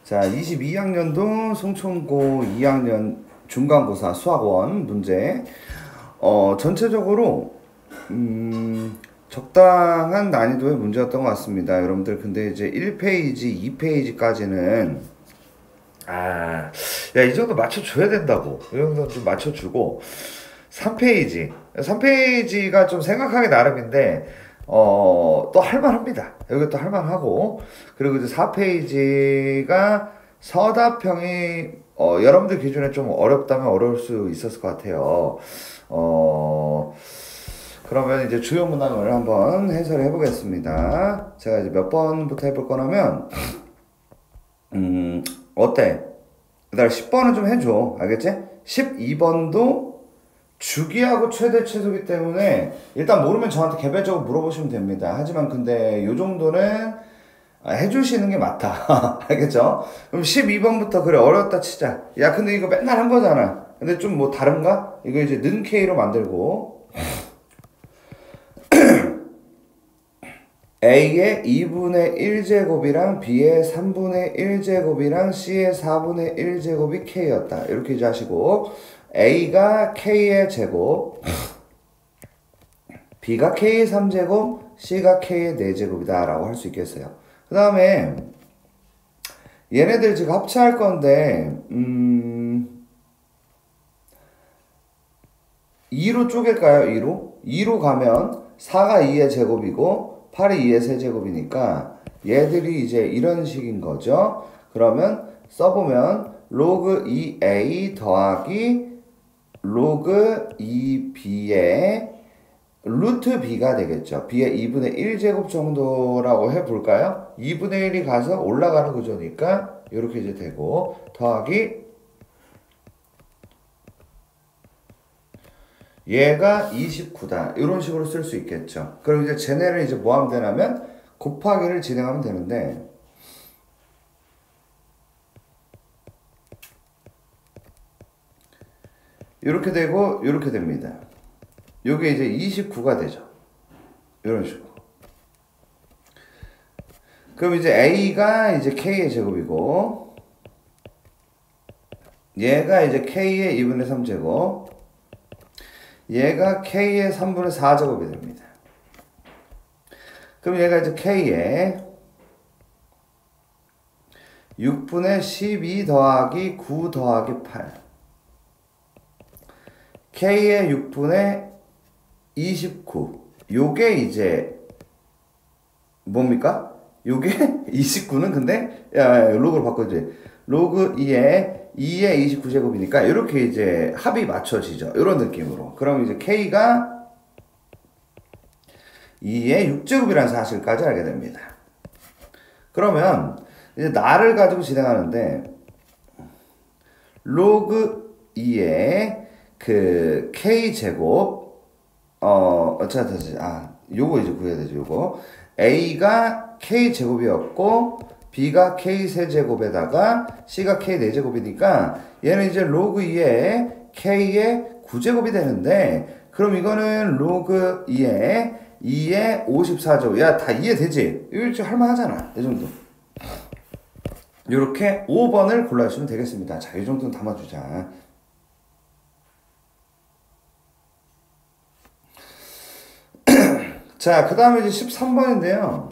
자, 22학년도 송천고 2학년 중간고사 수학원 문제. 전체적으로 적당한 난이도의 문제였던 것 같습니다. 여러분들 근데 이제 1페이지, 2페이지까지는 야, 이 정도 맞춰줘야 된다고. 이 정도 좀 맞춰주고 3페이지가 좀 생각하기 나름인데 또 할만합니다. 여기 또 할만하고, 그리고 이제 4페이지가 서답형이 여러분들 기준에 좀 어렵다면 어려울 수 있었을 것 같아요. 그러면 이제 주요 문항을 한번 해설해 보겠습니다. 제가 이제 몇 번부터 해볼 거냐면 어때? 그다음 10번은 좀 해줘. 알겠지? 12번도 주기하고 최대 최소기 때문에 일단 모르면 저한테 개별적으로 물어보시면 됩니다. 하지만 근데 요 정도는 해주시는 게 맞다. 알겠죠? 그럼 12번부터 그래 어려웠다 치자. 야 근데 이거 맨날 한 거잖아. 근데 좀 뭐 다른가? 이거 이제 는 K로 만들고 A의 2분의 1제곱이랑 B의 3분의 1제곱이랑 C의 4분의 1제곱이 K였다. 이렇게 이제 하시고 A가 K의 제곱, B가 K의 3제곱, C가 K의 4제곱이다 라고 할 수 있겠어요. 그 다음에 얘네들 지금 합체할 건데 2로 쪼갤까요? 2로 가면 4가 2의 제곱이고 8이 2의 세제곱이니까 얘들이 이제 이런 식인 거죠. 그러면 써보면 로그 2a 더하기 로그 2b의 루트 b가 되겠죠. b의 2분의 1제곱 정도라고 해볼까요? 2분의 1이 가서 올라가는 구조니까 이렇게 이제 되고 더하기 얘가 29다. 이런 식으로 쓸 수 있겠죠. 그럼 이제 쟤네를 이제 뭐 하면 되냐면 곱하기를 진행하면 되는데 이렇게 되고 이렇게 됩니다. 요게 이제 29가 되죠. 이런 식으로. 그럼 이제 A가 이제 K의 제곱이고 얘가 이제 K의 2분의 3제곱, 얘가 K의 3분의 4제곱이 됩니다. 그럼 얘가 이제 K의 6분의 12 더하기 9 더하기 8, K의 6분의 29. 요게 이제 뭡니까? 요게 29는 근데 로그로 바꿔야지. 로그 2의 29제곱이니까 이렇게 이제 합이 맞춰지죠. 이런 느낌으로. 그럼 이제 K가 2의 6제곱이라는 사실까지 알게 됩니다. 그러면 이제 나를 가지고 진행하는데 로그 2의 그 K제곱 요거 이제 구해야 되죠. 요거 A가 K제곱이었고 B가 K 세제곱에다가 C가 K 4제곱이니까 얘는 이제 로그 2의 K의 9제곱이 되는데, 그럼 이거는 로그 2의 2의 54제곱. 야, 다 이해되지? 이거 좀 할만하잖아. 이 정도. 요렇게 5번을 골라주시면 되겠습니다. 자, 이 정도는 담아주자. 자, 그 다음에 이제 13번인데요.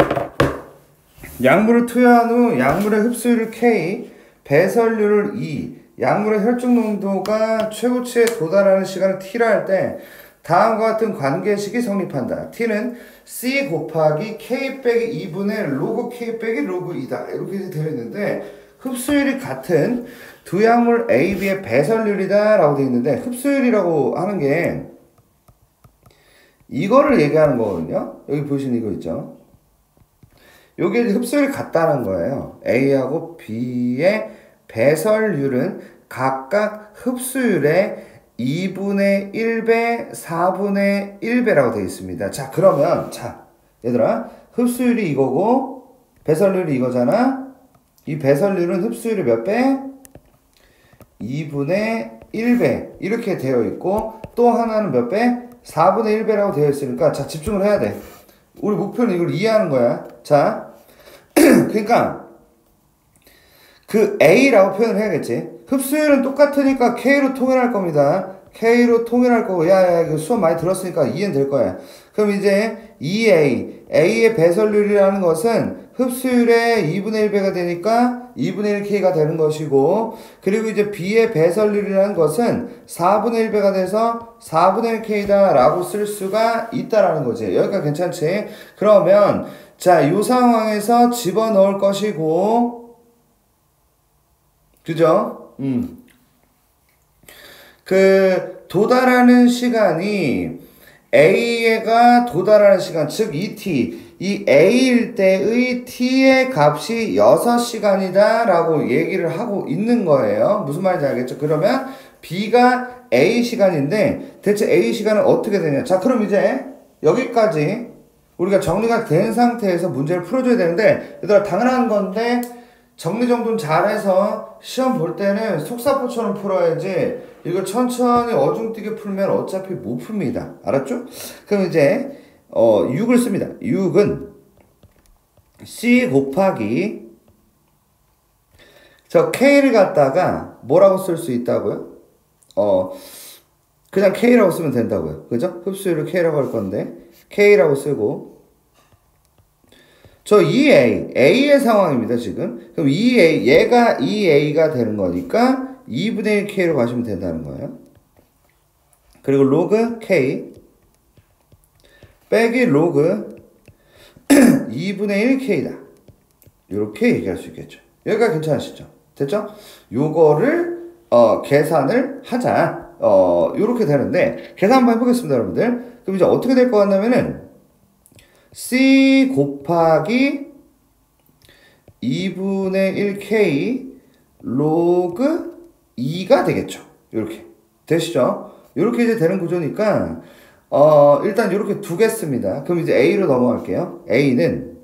약물을 투여한 후 약물의 흡수율을 K, 배설률을 E, 약물의 혈중 농도가 최고치에 도달하는 시간을 T라 할 때 다음과 같은 관계식이 성립한다. T는 C 곱하기 K 빼기 2분의 로그 K 빼기 로그 2다. 이렇게 되어 있는데 흡수율이 같은 두 약물 A, B의 배설률이다 라고 되어 있는데, 흡수율이라고 하는 게 이거를 얘기하는 거거든요. 여기 보시는 이거 있죠. 요게 흡수율이 같다는 거예요. A하고 B의 배설률은 각각 흡수율의 2분의 1배, 4분의 1배라고 되어 있습니다. 자, 그러면 자, 얘들아, 흡수율이 이거고 배설률이 이거잖아. 이 배설률은 흡수율이 몇 배? 2분의 1배 이렇게 되어 있고, 또 하나는 몇 배? 4분의 1배라고 되어 있으니까 자, 집중을 해야 돼. 우리 목표는 이걸 이해하는 거야. 자, 그러니까 그 A라고 표현을 해야겠지. 흡수율은 똑같으니까 K로 통일할 겁니다. K로 통일할 거고, 야, 이거 수업 많이 들었으니까 이해는 될 거야. 그럼 이제 A의 배설률이라는 것은 흡수율의 2분의 1배가 되니까 2분의 1K가 되는 것이고, 그리고 이제 B의 배설률이라는 것은 4분의 1배가 돼서 4분의 1K다 라고 쓸 수가 있다라는 거지. 여기까지 괜찮지? 그러면, 자, 요 상황에서 집어넣을 것이고, 그죠? 도달하는 시간이 A가 도달하는 시간, 즉 이 A일 때의 T의 값이 6시간이다 라고 얘기를 하고 있는 거예요. 무슨 말인지 알겠죠? 그러면 B가 A 시간인데 대체 A 시간은 어떻게 되냐? 자, 그럼 이제 여기까지 우리가 정리가 된 상태에서 문제를 풀어줘야 되는데, 얘들아, 당연한 건데 정리정돈 잘해서 시험 볼 때는 속사포처럼 풀어야지, 이걸 천천히 어중뛰게 풀면 어차피 못 풉니다. 알았죠? 그럼 이제 6을 씁니다. 6은 C 곱하기 저 K를 갖다가 뭐라고 쓸 수 있다고요? 그냥 K라고 쓰면 된다고요. 그죠? 흡수율을 K라고 할 건데 K라고 쓰고, 저 2A, A의 상황입니다, 지금. 그럼 2A, 얘가 2A가 되는 거니까 2분의 1K로 가시면 된다는 거예요. 그리고 로그 K 빼기 로그 2분의 1K다. 이렇게 얘기할 수 있겠죠. 여기가 괜찮으시죠? 됐죠? 요거를 계산을 하자. 요렇게 되는데, 계산 한번 해보겠습니다, 여러분들. 그럼 이제 어떻게 될 것 같냐면은 C 곱하기 2분의 1K 로그 2가 되겠죠. 이렇게 되시죠? 이렇게 이제 되는 구조니까 일단 이렇게 두겠습니다. 그럼 이제 A로 넘어갈게요. A는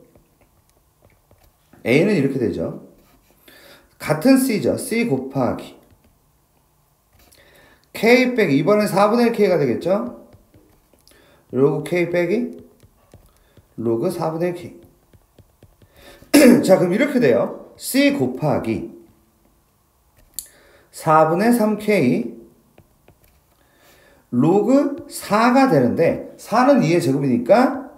이렇게 되죠. 같은 C죠. C 곱하기 K 빼기, 이번엔 4분의 1K가 되겠죠. 로그 K 빼기 로그 4분의 1K. 자, 그럼 이렇게 돼요. C 곱하기 4분의 3K 로그 4가 되는데, 4는 2의 제곱이니까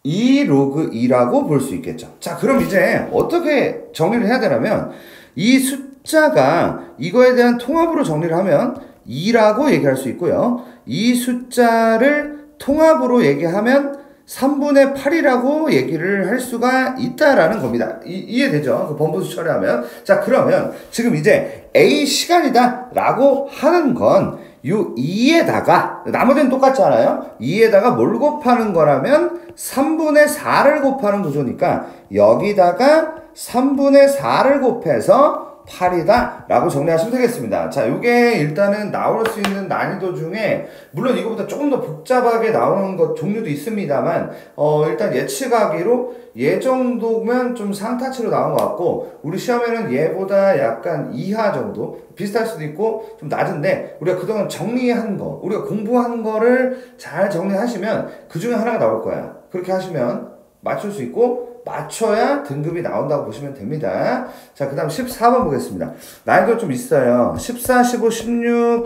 2 로그 2라고 볼 수 있겠죠. 자, 그럼 이제 어떻게 정리를 해야 되냐면, 이 숫자가 이거에 대한 통합으로 정리를 하면 2라고 얘기할 수 있고요. 이 숫자를 통합으로 얘기하면 3분의 8이라고 얘기를 할 수가 있다라는 겁니다. 이해되죠? 그 번분수 처리하면. 자, 그러면 지금 이제 A 시간이다 라고 하는 건 요 2에다가, 나머지는 똑같지 않아요? 2에다가 뭘 곱하는 거라면 3분의 4를 곱하는 구조니까 여기다가 3분의 4를 곱해서 8이다 라고 정리하시면 되겠습니다. 자, 요게 일단은 나올 수 있는 난이도 중에, 물론 이거보다 조금 더 복잡하게 나오는 것 종류도 있습니다만, 일단 예측하기로 얘 정도면 좀 상타치로 나온 것 같고, 우리 시험에는 얘보다 약간 이하 정도 비슷할 수도 있고 좀 낮은데, 우리가 그동안 정리한 거, 우리가 공부한 거를 잘 정리하시면 그 중에 하나가 나올 거야. 그렇게 하시면 맞출 수 있고, 맞춰야 등급이 나온다고 보시면 됩니다. 자, 그 다음 14번 보겠습니다. 난이도 좀 있어요. 14, 15, 16,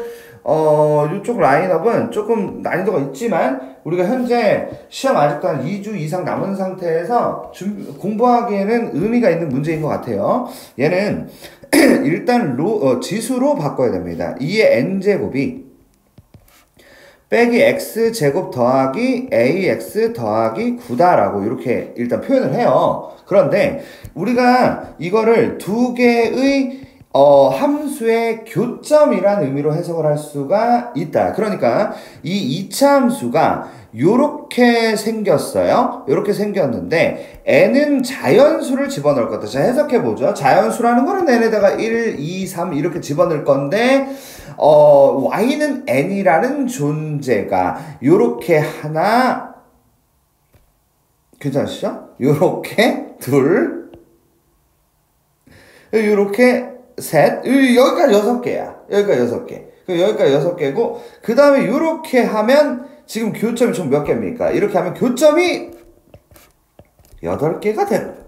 이쪽 라인업은 조금 난이도가 있지만, 우리가 현재 시험 아직도 한 2주 이상 남은 상태에서 공부하기에는 의미가 있는 문제인 것 같아요. 얘는 일단 지수로 바꿔야 됩니다. 2의 n제곱이 빼기 x제곱 더하기 ax 더하기 9다라고 이렇게 일단 표현을 해요. 그런데 우리가 이거를 두 개의 함수의 교점이란 의미로 해석을 할 수가 있다. 그러니까 이 2차 함수가 요렇게 생겼어요. 요렇게 생겼는데 n은 자연수를 집어넣을 거다. 자, 해석해보죠. 자연수라는 거는 n에다가 1, 2, 3 이렇게 집어넣을 건데, y는 n이라는 존재가 요렇게 하나, 괜찮으시죠? 요렇게 둘, 요렇게 셋, 여기까지 6개야. 여기까지 6개. 여기까지 6개고, 그 다음에 요렇게 하면 지금 교점이 총 몇 개입니까? 이렇게 하면 교점이 8개가 되는 거예요.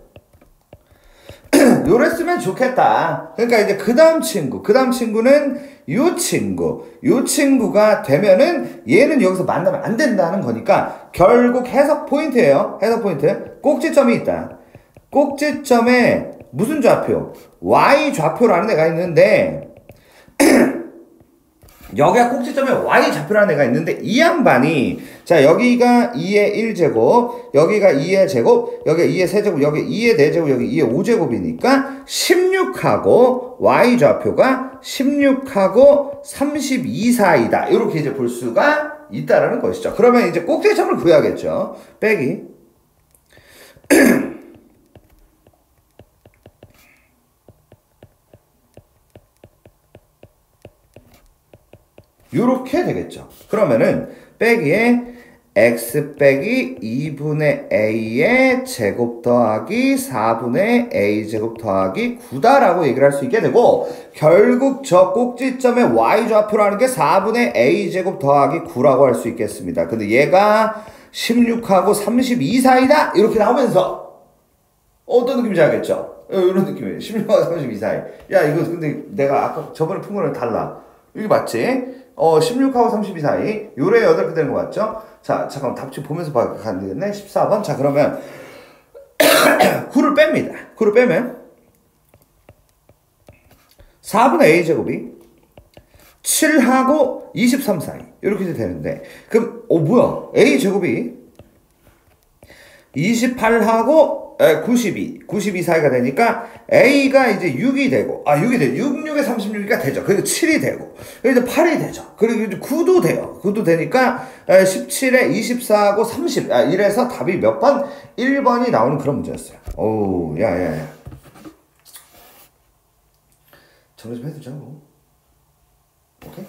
요랬으면 좋겠다. 그러니까 이제 그 다음 친구는 요 친구가 되면은 얘는 여기서 만나면 안 된다는 거니까 결국 해석 포인트예요. 해석 포인트. 꼭지점이 있다. 꼭지점에 무슨 좌표? Y 좌표라는 애가 있는데 여기가 꼭지점에 Y 좌표라는 애가 있는데 이 양반이 자 여기가 2의 1제곱 여기가 2의 제곱 여기가 2의 세제곱 여기 2의 4제곱 여기 2의 5제곱이니까 16하고 Y 좌표가 16하고 32 사이다 이렇게 이제 볼 수가 있다라는 것이죠. 그러면 이제 꼭지점을 구해야겠죠. 빼기 요렇게 되겠죠. 그러면은 빼기에 x 빼기 2분의 a의 제곱 더하기 4분의 a 제곱 더하기 9다라고 얘기를 할 수 있게 되고 결국 저 꼭지점의 y 좌표라는 게 4분의 a 제곱 더하기 9라고 할 수 있겠습니다. 근데 얘가 16하고 32 사이다 이렇게 나오면서 어떤 느낌인지 알겠죠? 이런 느낌이에요. 16하고 32 사이. 야 이거 근데 내가 아까 저번에 푼 거랑 달라. 이게 맞지? 16하고 32 사이. 요래 8개 되는 거 맞죠? 자, 잠깐만 답지 보면서 가면 되겠네. 14번. 자, 그러면 9를 뺍니다. 9를 빼면 4분의 a제곱이 7하고 23 사이. 이렇게 되는데 그럼 뭐야? a제곱이 28하고 92 사이가 되니까 A가 이제 6이 되고 6에 36이니까 되죠. 그리고 7이 되고 그리고 이제 8이 되죠. 그리고 이제 9도 돼요. 9도 되니까 17에 24하고 30 이래서 답이 몇 번? 1번이 나오는 그런 문제였어요. 오, 야야야. 정리 좀 해두자고. 오케이?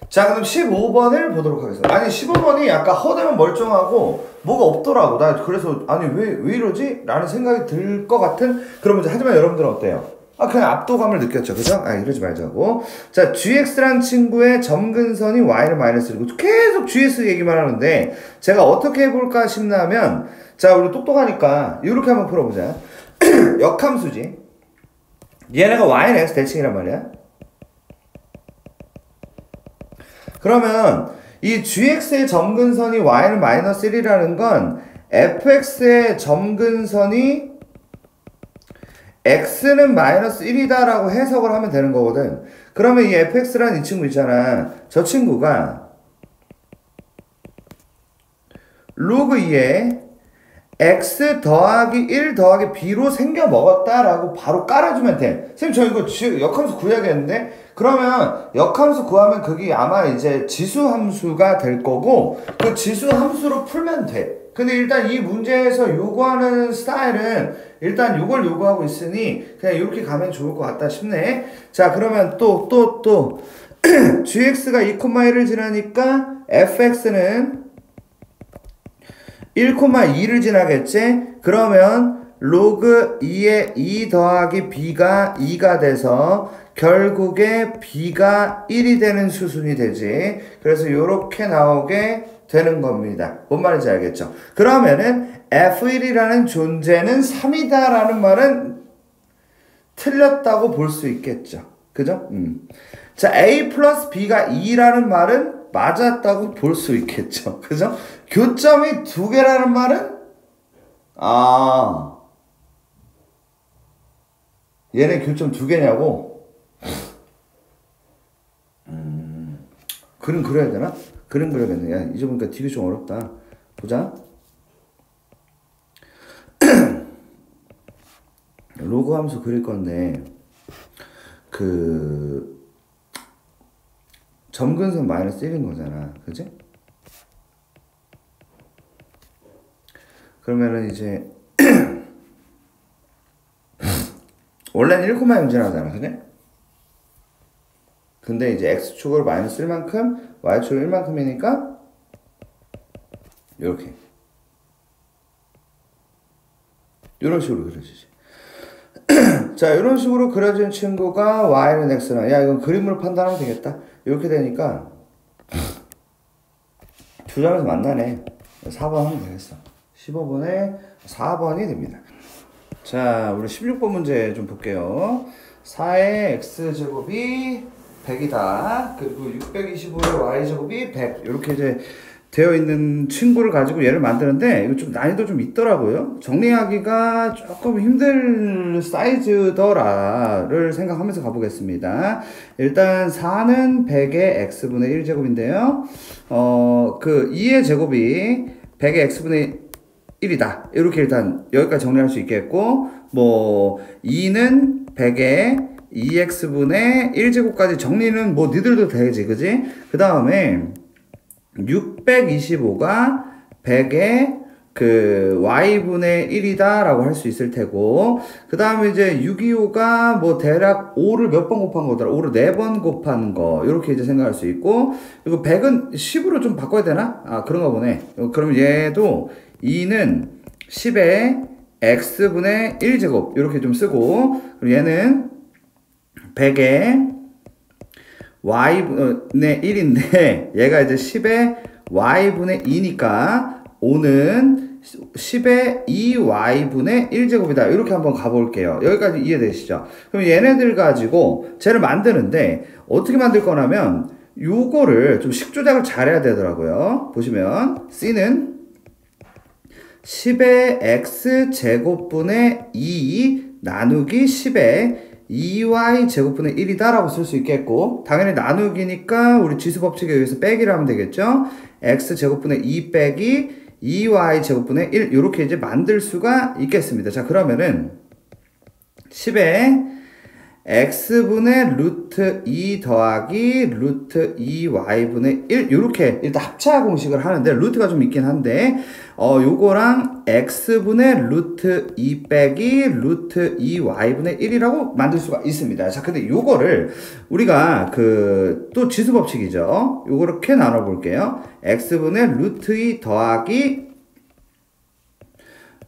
자, 그럼 15번을 보도록 하겠습니다. 아니, 15번이 약간 허대면 멀쩡하고 뭐가 없더라고. 나 그래서 아니 왜 이러지? 라는 생각이 들 것 같은 그런 문제. 하지만 여러분들은 어때요? 그냥 압도감을 느꼈죠. 그죠? 이러지 말자고. 자, gx라는 친구의 점근선이 y를 마이너스 1이고 계속 gs 얘기만 하는데 제가 어떻게 해볼까 싶냐면 자, 우리 똑똑하니까 이렇게 한번 풀어보자. 역함수지. 얘네가 y는 x 대칭이란 말이야. 그러면 이 gx의 점근선이 y는 마이너스 1이라는 건 fx의 점근선이 x는 마이너스 1이다 라고 해석을 하면 되는 거거든. 그러면 이 fx라는 이 친구 있잖아. 저 친구가 로그 2에 x 더하기 1 더하기 b로 생겨 먹었다라고 바로 깔아주면 돼. 선생님 저 이거 역함수 구해야겠는데? 그러면 역함수 구하면 그게 아마 이제 지수 함수가 될 거고 그 지수 함수로 풀면 돼. 근데 일단 이 문제에서 요구하는 스타일은 일단 요걸 요구하고 있으니 그냥 이렇게 가면 좋을 것 같다 싶네. 자, 그러면 또 gx가 2,1을 지나니까 fx는 1,2를 지나겠지? 그러면 로그 2에 2 더하기 b가 2가 돼서 결국에 b가 1이 되는 수순이 되지. 그래서 요렇게 나오게 되는 겁니다. 뭔 말인지 알겠죠? 그러면은 f1이라는 존재는 3이다 라는 말은 틀렸다고 볼 수 있겠죠. 그죠? 자, a 플러스 b가 2라는 말은 맞았다고 볼 수 있겠죠. 그죠? 교점이 2개라는 말은 얘네 교점 2개냐고? 그림 그려야 되나? 그림 그려야겠네. 야, 이제 보니까 되게 좀 어렵다. 보자. 로그 함수 그릴 건데 점근선 마이너스 1인 거잖아. 그지? 그러면은 이제 원래는 1,0 지나가잖아. 그지? 근데 이제 x축으로 마이너스 1만큼 y축으로 1만큼이니까 요렇게 요런 식으로 그려지지. 자, 이런 식으로 그려진 친구가 y는 x나 야 이건 그림으로 판단하면 되겠다. 이렇게 되니까 두 점에서 만나네. 4번 하면 되겠어. 15번에 4번이 됩니다. 자, 우리 16번 문제 좀 볼게요. 4의 x제곱이 100이다. 그리고 625의 y제곱이 100. 이렇게 이제 되어 있는 친구를 가지고 얘를 만드는데 이거 좀 난이도 좀 있더라고요. 정리하기가 조금 힘들 사이즈더라를 생각하면서 가보겠습니다. 일단 4는 100의 x분의 1제곱인데요. 그 2의 제곱이 100의 x분의 1이다. 이렇게 일단 여기까지 정리할 수 있겠고, 뭐 2는 100의 2x분의 1제곱까지 정리는 뭐 니들도 되지, 그지? 그 다음에 625가 100의 그 y분의 1이다 라고 할 수 있을 테고, 그 다음에 이제 625가 뭐 대략 5를 몇 번 곱한 거더라? 5를 4번 곱하는 거, 이렇게 이제 생각할 수 있고, 그리고 100은 10으로 좀 바꿔야 되나? 아, 그런가 보네. 그럼 얘도 2는 10의 x분의 1제곱 이렇게 좀 쓰고, 그리고 얘는 100의 y분의 1인데 얘가 이제 10의 y분의 2니까 5는 10의 2y분의 1제곱이다. 이렇게 한번 가볼게요. 여기까지 이해되시죠? 그럼 얘네들 가지고 쟤를 만드는데 어떻게 만들 거냐면 요거를 좀 식조작을 잘해야 되더라고요. 보시면 C는 10의 x제곱분의 2 나누기 10의 2y제곱분의 1이다 라고 쓸 수 있겠고, 당연히 나누기니까 우리 지수법칙에 의해서 빼기를 하면 되겠죠. x제곱분의 2 빼기 2y제곱분의 1 이렇게 이제 만들 수가 있겠습니다. 자, 그러면은 10의 x분의 루트 2 더하기 루트 2y분의 1 이렇게 일단 합차 공식을 하는데 루트가 좀 있긴 한데 요거랑 x분의 루트 2 빼기 루트 2y분의 1이라고 만들 수가 있습니다. 자, 근데 요거를 우리가 또 지수 법칙이죠. 요거를 이렇게 나눠 볼게요. x분의 루트 2 더하기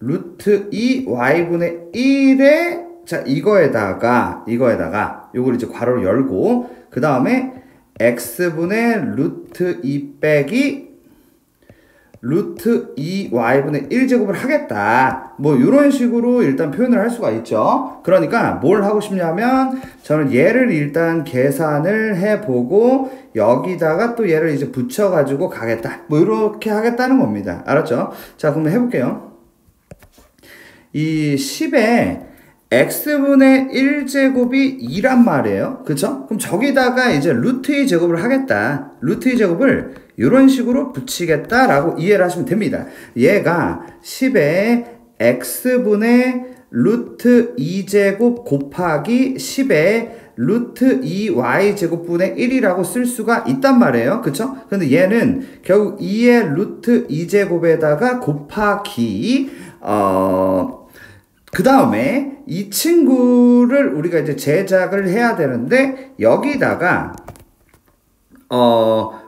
루트 2y분의 1에 자, 이거에다가 요걸 이제 괄호를 열고, 그 다음에 x분의 루트 2 빼기 루트 2y분의 1제곱을 하겠다. 뭐 요런 식으로 일단 표현을 할 수가 있죠. 그러니까 뭘 하고 싶냐면 저는 얘를 일단 계산을 해보고 여기다가 또 얘를 이제 붙여가지고 가겠다. 뭐 이렇게 하겠다는 겁니다. 알았죠? 자, 그럼 해볼게요. 이 10에 x분의 1제곱이 2란 말이에요. 그쵸? 그럼 저기다가 이제 루트 2제곱을 하겠다. 루트 2제곱을 이런 식으로 붙이겠다라고 이해를 하시면 됩니다. 얘가 10의 x분의 루트 2제곱 곱하기 10의 루트 2y제곱분의 1이라고 쓸 수가 있단 말이에요. 그쵸? 근데 얘는 결국 2의 루트 2제곱에다가 곱하기 그 다음에 이 친구를 우리가 이제 제작을 해야 되는데 여기다가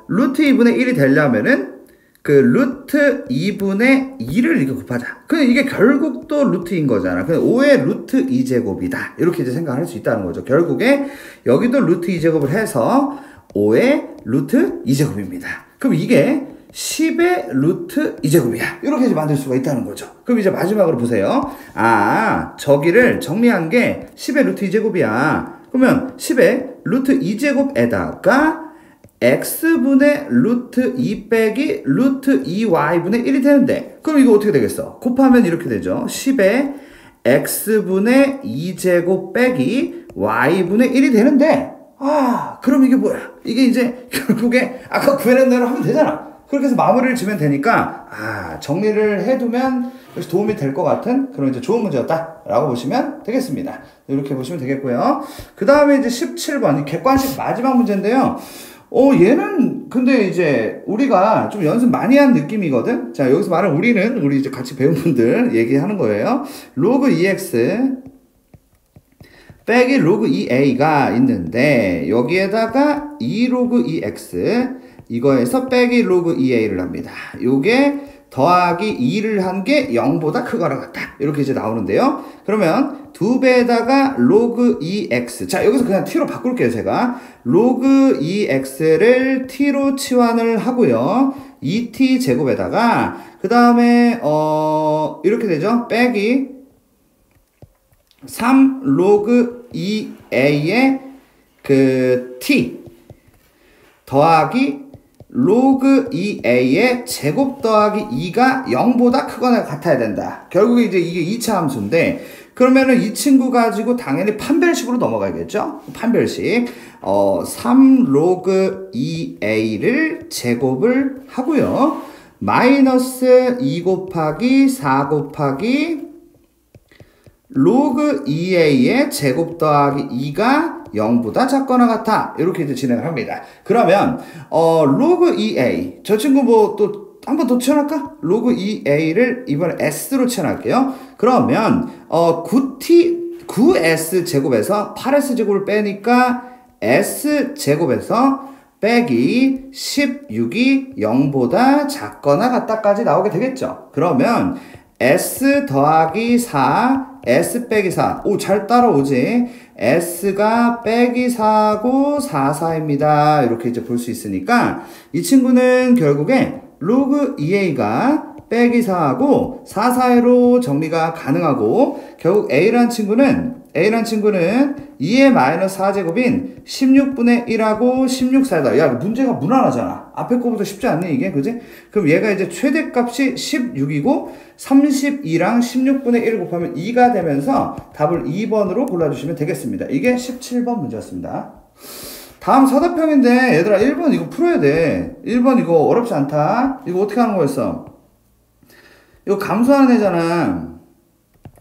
루트 2분의 1이 되려면은 그 루트 2분의 2를 이렇게 곱하자. 근데 이게 결국 또 루트인 거잖아. 근데 5의 루트 2제곱이다. 이렇게 이제 생각할 수 있다는 거죠. 결국에 여기도 루트 2제곱을 해서 5의 루트 2제곱입니다. 그럼 이게 10의 루트 2제곱이야. 이렇게 이제 만들 수가 있다는 거죠. 그럼 이제 마지막으로 보세요. 아, 저기를 정리한 게 10의 루트 2제곱이야. 그러면 10의 루트 2제곱에다가 x분의 루트 2 빼기 루트 2y분의 1이 되는데, 그럼 이거 어떻게 되겠어? 곱하면 이렇게 되죠. 10의 x분의 2제곱 빼기 y분의 1이 되는데, 아, 그럼 이게 뭐야? 이게 이제 결국에 아까 구해낸 대로 하면 되잖아. 그렇게 해서 마무리를 지면 되니까, 아, 정리를 해두면 도움이 될 것 같은 그런 이제 좋은 문제였다라고 보시면 되겠습니다. 이렇게 보시면 되겠고요. 그 다음에 이제 17번, 객관식 마지막 문제인데요. 얘는 근데 이제 우리가 좀 연습 많이 한 느낌이거든? 자, 여기서 말하는 우리 이제 같이 배운 분들 얘기하는 거예요. 로그 2x 빼기 로그 2a가 있는데, 여기에다가 2로그 2x, 이거에서 빼기 로그 2a를 합니다. 요게 더하기 2를 한 게 0보다 크거나 같다. 이렇게 이제 나오는데요. 그러면 2배에다가 로그 2x. 자, 여기서 그냥 t로 바꿀게요, 제가. 로그 2x를 t로 치환을 하고요. 2t 제곱에다가, 그 다음에, 이렇게 되죠. 빼기 3 로그 2a의 그 t 더하기 로그 2a의 제곱 더하기 2가 0보다 크거나 같아야 된다. 결국에 이제 이게 2차 함수인데, 그러면은 이 친구 가지고 당연히 판별식으로 넘어가겠죠? 판별식. 3 로그 2a를 제곱을 하고요. 마이너스 2 곱하기 4 곱하기 로그 2a의 제곱 더하기 2가 0보다 작거나 같아. 이렇게 이제 진행을 합니다. 그러면 로그 2a 저 친구 뭐 또 한 번 더 치워놨까? 로그 2a를 이번에 s로 치워놨게요. 그러면 9s 제곱에서 8s 제곱을 빼니까 s 제곱에서 빼기 16이 0보다 작거나 같다까지 나오게 되겠죠. 그러면 s 더하기 4, s 빼기 4. 오, 잘 따라오지? s가 빼기 4고 4, 4입니다. 이렇게 이제 볼 수 있으니까 이 친구는 결국에 로그 2a가 빼기 4하고 4, 4로 정리가 가능하고, 결국 a란 친구는 2의 마이너스 4제곱인 16분의 1하고 16, 4다. 야, 문제가 무난하잖아. 앞에 거보다 쉽지 않니, 이게? 그지? 그럼 얘가 이제 최대값이 16이고, 32랑 16분의 1 곱하면 2가 되면서 답을 2번으로 골라주시면 되겠습니다. 이게 17번 문제였습니다. 다음 서답형인데, 얘들아, 1번 이거 풀어야 돼. 1번 이거 어렵지 않다. 이거 어떻게 하는 거였어? 이거 감소하는 애잖아.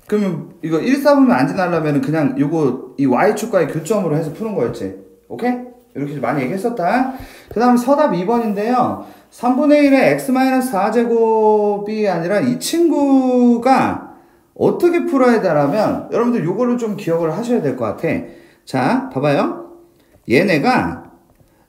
그러면 이거 1, 4분면 안 지나려면 그냥 요거 이 y축과의 교점으로 해서 푸는 거였지. 오케이? 이렇게 많이 얘기했었다. 그 다음에 서답 2번인데요. 3분의 1의 x-4제곱이 아니라 이 친구가 어떻게 풀어야 되냐면, 여러분들 요거를 좀 기억을 하셔야 될 것 같아. 자, 봐봐요. 얘네가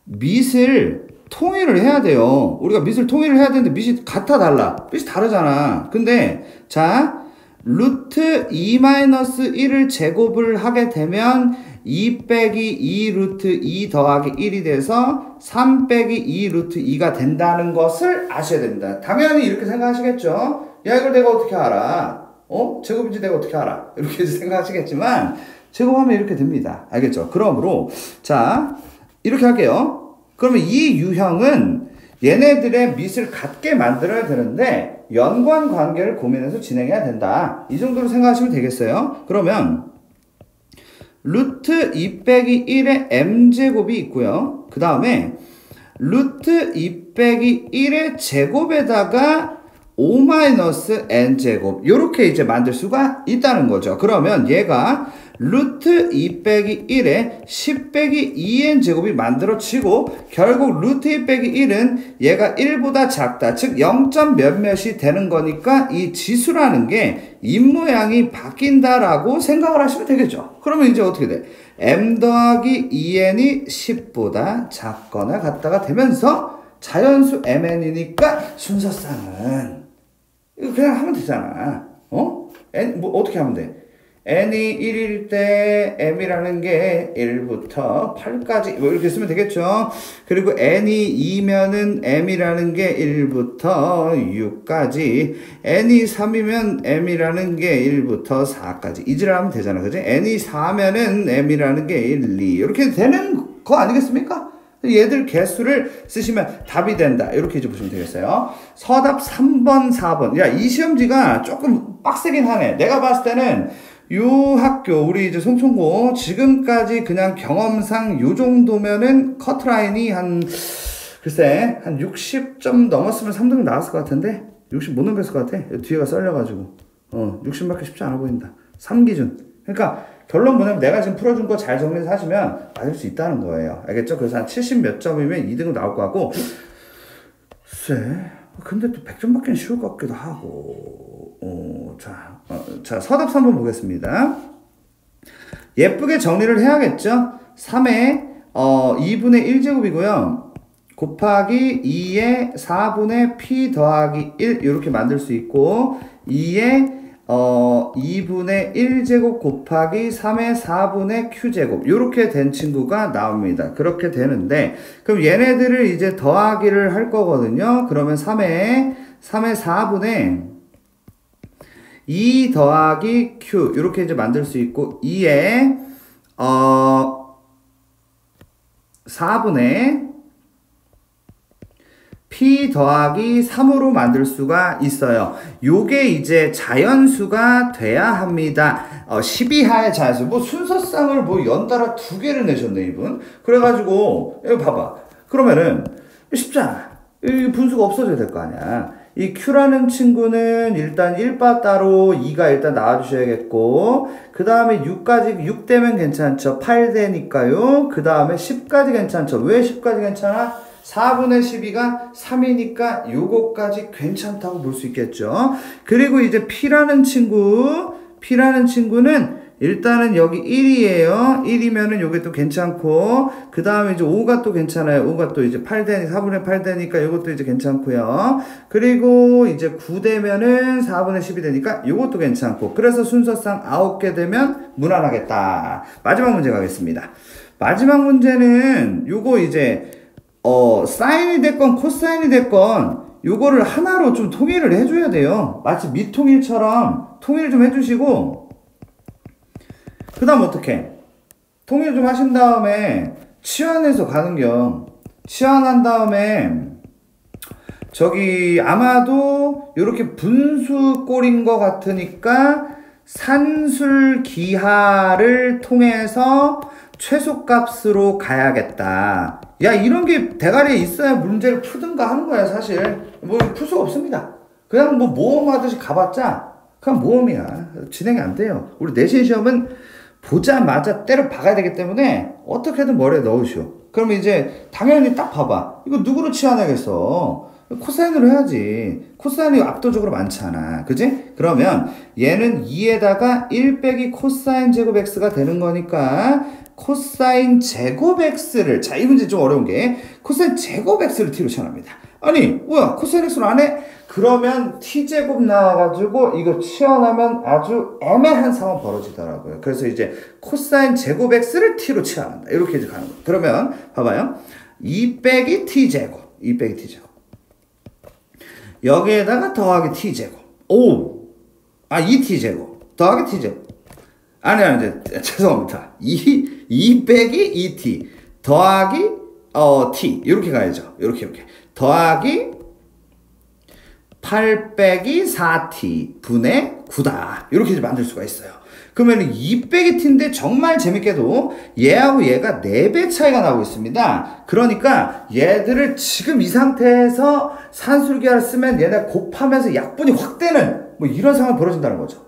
밑을 통일을 해야 돼요. 우리가 밑을 통일을 해야 되는데 밑이 같아 달라? 밑이 다르잖아. 근데 자, 루트 2-1을 제곱을 하게 되면 2 빼기 2 루트 2 더하기 1이 돼서 3 빼기 2 루트 2가 된다는 것을 아셔야 됩니다. 당연히 이렇게 생각하시겠죠? 야, 이걸 내가 어떻게 알아? 제곱인지 내가 어떻게 알아? 이렇게 생각하시겠지만 제곱하면 이렇게 됩니다. 알겠죠? 그러므로 자, 이렇게 할게요. 그러면 이 유형은 얘네들의 밑을 같게 만들어야 되는데 연관 관계를 고민해서 진행해야 된다. 이 정도로 생각하시면 되겠어요. 그러면 루트 2 빼기 1의 m제곱이 있고요. 그 다음에 루트 2 빼기 1의 제곱에다가 5-n제곱 요렇게 이제 만들 수가 있다는 거죠. 그러면 얘가 루트 2 빼기 1에 10 빼기 2n 제곱이 만들어지고, 결국 루트 2 빼기 1은 얘가 1보다 작다. 즉 0. 몇몇이 되는 거니까 이 지수라는 게 입모양이 바뀐다라고 생각을 하시면 되겠죠. 그러면 이제 어떻게 돼? m 더하기 2n이 10보다 작거나 같다가 되면서 자연수 mn이니까 순서쌍은 이거 그냥 하면 되잖아. n 뭐 어떻게 하면 돼? n이 1일 때 m이라는 게 1부터 8까지 뭐 이렇게 쓰면 되겠죠. 그리고 n이 2면은 m이라는 게 1부터 6까지, n이 3이면 m이라는 게 1부터 4까지 이지를 하면 되잖아. 그지? n이 4면은 m이라는 게 1, 2 이렇게 되는 거 아니겠습니까? 얘들 개수를 쓰시면 답이 된다. 이렇게 이제 보시면 되겠어요. 서답 3번, 4번. 야, 이 시험지가 조금 빡세긴 하네. 내가 봤을 때는 요 학교, 우리 이제 송천고, 지금까지 그냥 경험상 요 정도면은 커트라인이 글쎄, 한 60점 넘었으면 3등 나왔을 것 같은데, 60 못 넘겼을 것 같아. 뒤에가 썰려가지고. 60밖에 쉽지 않아 보인다. 3기준. 그러니까, 결론 뭐냐면 내가 지금 풀어준 거 잘 정리해서 하시면 맞을 수 있다는 거예요. 알겠죠? 그래서 한 70 몇 점이면 2등은 나올 것 같고, 글쎄, 근데 또 100점 받기는 쉬울 것 같기도 하고, 자, 서답 3번 보겠습니다. 예쁘게 정리를 해야겠죠? 3의 2분의 1제곱이고요. 곱하기 2의 4분의 p 더하기 1 이렇게 만들 수 있고, 2의 2분의 1제곱 곱하기 3의 4분의 q제곱 요렇게 된 친구가 나옵니다. 그렇게 되는데, 그럼 얘네들을 이제 더하기를 할 거거든요. 그러면 3의 4분의 2 더하기 Q 이렇게 이제 만들 수 있고 2에 4분의 P 더하기 3으로 만들 수가 있어요. 요게 이제 자연수가 돼야 합니다. 12하의 자연수. 뭐 순서쌍을 뭐 연달아 2개를 내셨네, 이분. 그래가지고, 여기 봐봐. 그러면은, 쉽잖아. 이 분수가 없어져야 될 거 아니야. 이 Q라는 친구는 일단 1바 따로 2가 일단 나와주셔야겠고, 그 다음에 6 되면 괜찮죠. 8 되니까요. 그 다음에 10까지 괜찮죠. 왜 10까지 괜찮아? 4분의 12가 3이니까 요거까지 괜찮다고 볼 수 있겠죠. 그리고 이제 P라는 친구는 일단은 여기 1이에요. 1이면은 요게 또 괜찮고, 그 다음에 이제 5가 또 괜찮아요. 5가 또 이제 4분의 8 되니까 요것도 이제 괜찮고요. 그리고 이제 9 되면은 4분의 10이 되니까 요것도 괜찮고, 그래서 순서상 9개 되면 무난하겠다. 마지막 문제 가겠습니다. 마지막 문제는 요거 이제 사인이 됐건 코사인이 됐건 요거를 하나로 좀 통일을 해줘야 돼요. 마치 미통일처럼 통일을 좀 해주시고, 그 다음 어떻게 통일 좀 하신 다음에 치환해서 가는겨. 치환한 다음에 저기 아마도 요렇게 분수꼴인 것 같으니까 산술기하를 통해서 최소값으로 가야겠다. 야, 이런 게 대가리에 있어야 문제를 풀든가 하는 거야, 사실. 뭐 풀 수가 없습니다. 그냥 뭐 모험하듯이 가봤자 그냥 모험이야. 진행이 안 돼요. 우리 내신 시험은 보자마자 때려 박아야 되기 때문에 어떻게든 머리에 넣으시오. 그러면 이제 당연히 딱 봐봐. 이거 누구로 치환하겠어? 코사인으로 해야지. 코사인이 압도적으로 많잖아. 그지? 그러면 얘는 2에다가 1 빼기 코사인 제곱 x가 되는 거니까 코사인 제곱 x를, 자, 이 문제 좀 어려운 게 코사인 제곱 x를 t로 치환합니다. 아니, 뭐야, 코사인 x를 안 해? 그러면 t제곱 나와가지고 이거 치환하면 아주 애매한 상황 벌어지더라고요. 그래서 이제 코사인 제곱 x를 t로 치환한다. 이렇게 이제 가는 거예요. 그러면 봐봐요. 2 빼기 t제곱, 2 빼기 t제곱. 여기에다가 더하기 t제곱. 오! 2t제곱. 더하기 t제곱. 아니, 죄송합니다. 2 빼기 2t. 더하기, t. 이렇게 가야죠. 이렇게. 더하기 8 빼기 4t 분의 9다. 이렇게 이제 만들 수가 있어요. 그러면 2 빼기 t인데 정말 재밌게도 얘하고 얘가 4배 차이가 나고 있습니다. 그러니까 얘들을 지금 이 상태에서 산술기하를 쓰면 얘네 곱하면서 약분이 확 되는 뭐 이런 상황이 벌어진다는 거죠.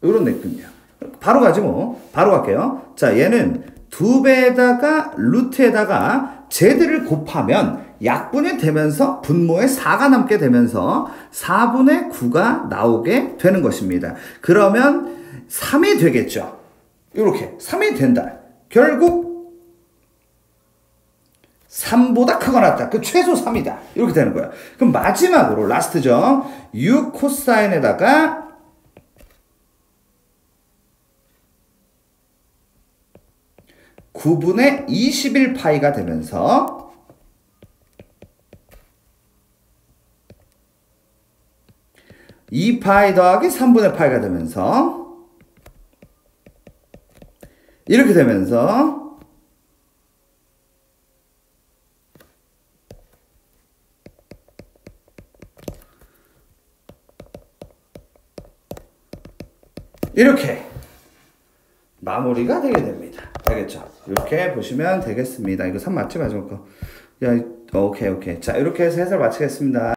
이런 느낌이야. 바로 가지 뭐. 바로 갈게요. 자, 얘는 2배에다가 루트에다가 쟤들을 곱하면 약분이 되면서 분모에 4가 남게 되면서 4분의 9가 나오게 되는 것입니다. 그러면 3이 되겠죠. 이렇게 3이 된다. 결국 3보다 크거나 같다. 그 최소 3이다. 이렇게 되는 거예요. 그럼 마지막으로 라스트죠. 6 코사인에다가 9분의 21파이가 되면서 2파이 더하기 3분의 파이가 되면서 이렇게 되면서 이렇게 마무리가 되게 됩니다. 알겠죠? 이렇게 보시면 되겠습니다. 이거 3 맞지? 마지막 거. 야, 오케이. 자, 이렇게 해서 해설 마치겠습니다.